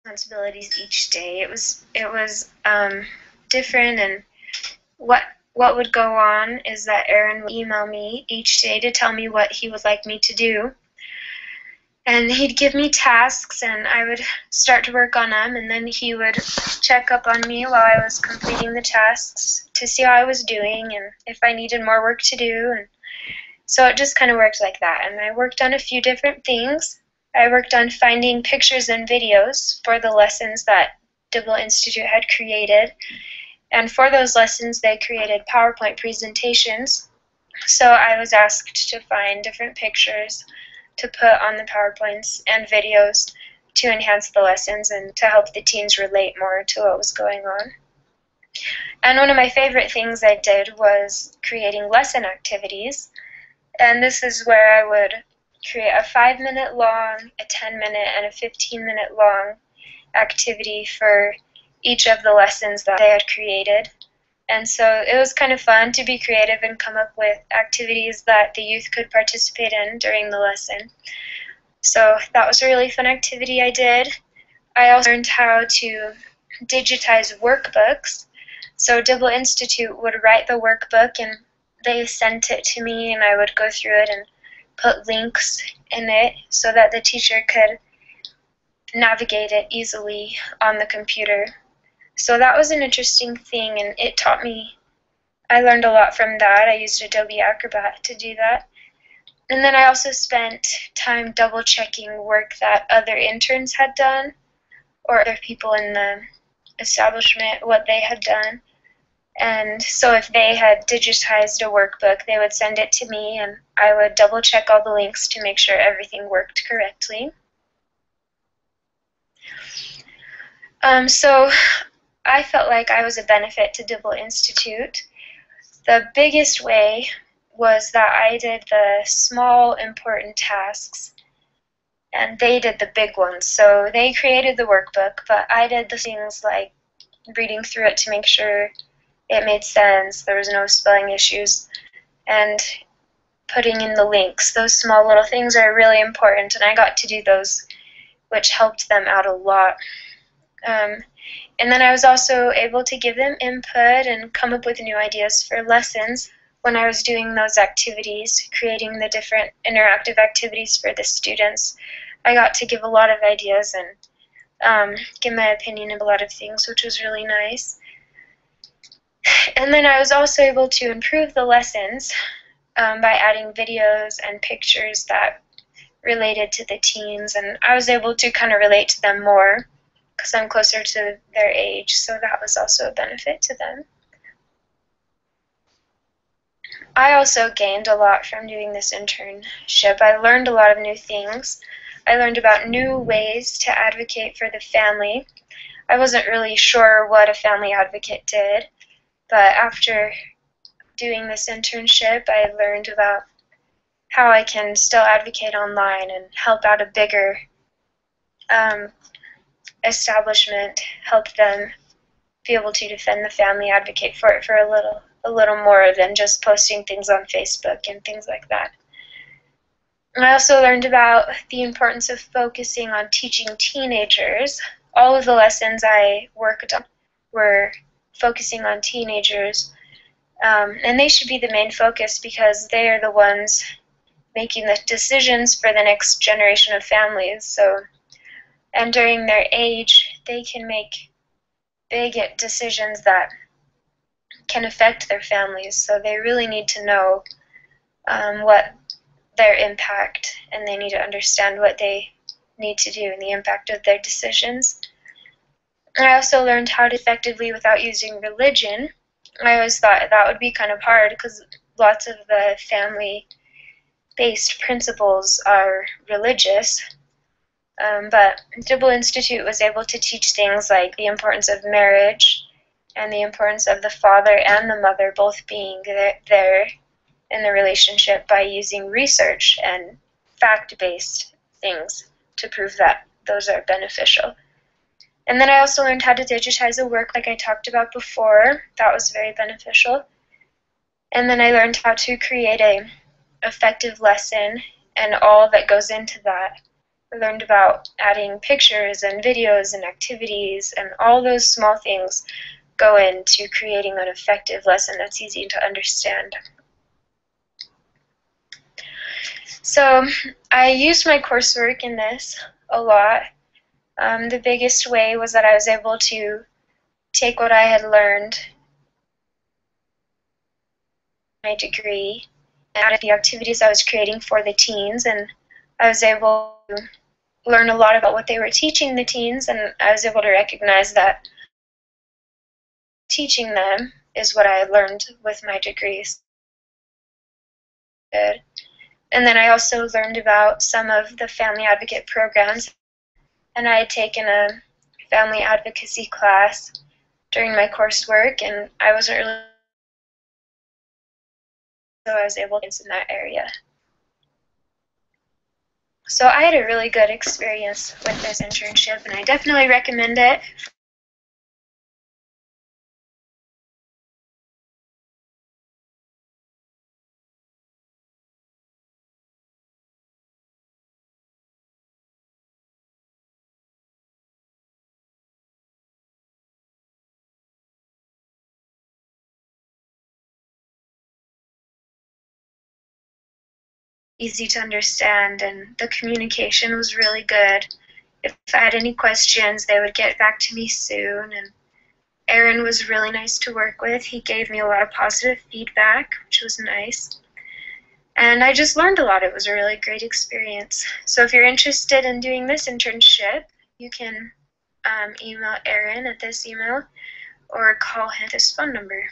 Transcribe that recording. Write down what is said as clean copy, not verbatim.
responsibilities each day. It was different, and what would go on is that Aaron would email me each day to tell me what he would like me to do. And he'd give me tasks, and I would start to work on them, and then he would check up on me while I was completing the tasks to see how I was doing and if I needed more work to do. And so it just kind of worked like that. And I worked on a few different things. I worked on finding pictures and videos for the lessons that Dibble Institute had created. And for those lessons, they created PowerPoint presentations. So I was asked to find different pictures to put on the PowerPoints and videos to enhance the lessons and to help the teens relate more to what was going on. And one of my favorite things I did was creating lesson activities. And this is where I would create a 5-minute long, a 10-minute, and a 15-minute long activity for each of the lessons that they had created. And so it was kind of fun to be creative and come up with activities that the youth could participate in during the lesson. So that was a really fun activity I did. I also learned how to digitize workbooks. So Dibble Institute would write the workbook and they sent it to me, and I would go through it and put links in it so that the teacher could navigate it easily on the computer. So that was an interesting thing, and it taught me, I learned a lot from that. I used Adobe Acrobat to do that. And then I also spent time double checking work that other interns had done or other people in the establishment, what they had done. And so if they had digitized a workbook, they would send it to me, and I would double check all the links to make sure everything worked correctly. So I felt like I was a benefit to Dibble Institute. The biggest way was that I did the small, important tasks, and they did the big ones. So they created the workbook, but I did the things like reading through it to make sure it made sense, there was no spelling issues, and putting in the links. Those small little things are really important, and I got to do those, which helped them out a lot. And then I was also able to give them input and come up with new ideas for lessons when I was doing those activities, creating the different interactive activities for the students. I got to give a lot of ideas and give my opinion of a lot of things, which was really nice. And then I was also able to improve the lessons by adding videos and pictures that related to the teens, and I was able to kind of relate to them more because I'm closer to their age, so that was also a benefit to them. I also gained a lot from doing this internship. I learned a lot of new things. I learned about new ways to advocate for the family. I wasn't really sure what a family advocate did, but after doing this internship, I learned about how I can still advocate online and help out a bigger establishment, help them be able to defend the family, advocate for it for a little more than just posting things on Facebook and things like that. And I also learned about the importance of focusing on teaching teenagers. All of the lessons I worked on were focusing on teenagers, and they should be the main focus because they are the ones making the decisions for the next generation of families. So, and during their age, they can make big decisions that can affect their families. So they really need to know what their impact, and they need to understand what they need to do and the impact of their decisions. And I also learned how to effectively without using religion. I always thought that would be kind of hard because lots of the family-based principles are religious. But Dibble Institute was able to teach things like the importance of marriage and the importance of the father and the mother both being there in the relationship by using research and fact-based things to prove that those are beneficial. And then I also learned how to digitize a work like I talked about before. That was very beneficial. And then I learned how to create an effective lesson and all that goes into that, I learned about adding pictures and videos and activities, and all those small things go into creating an effective lesson that's easy to understand. So I used my coursework in this a lot. The biggest way was that I was able to take what I had learned in my degree and add the activities I was creating for the teens, and I was able to learn a lot about what they were teaching the teens, and I was able to recognize that teaching them is what I learned with my degrees. And then I also learned about some of the family advocate programs, and I had taken a family advocacy class during my coursework, and I wasn't really, so I was able to in that area. So I had a really good experience with this internship, and I definitely recommend it. Easy to understand, and the communication was really good. If I had any questions, they would get back to me soon, and Aaron was really nice to work with. He gave me a lot of positive feedback, which was nice. And I just learned a lot. It was a really great experience. So if you're interested in doing this internship, you can email Aaron at this email or call him at this phone number.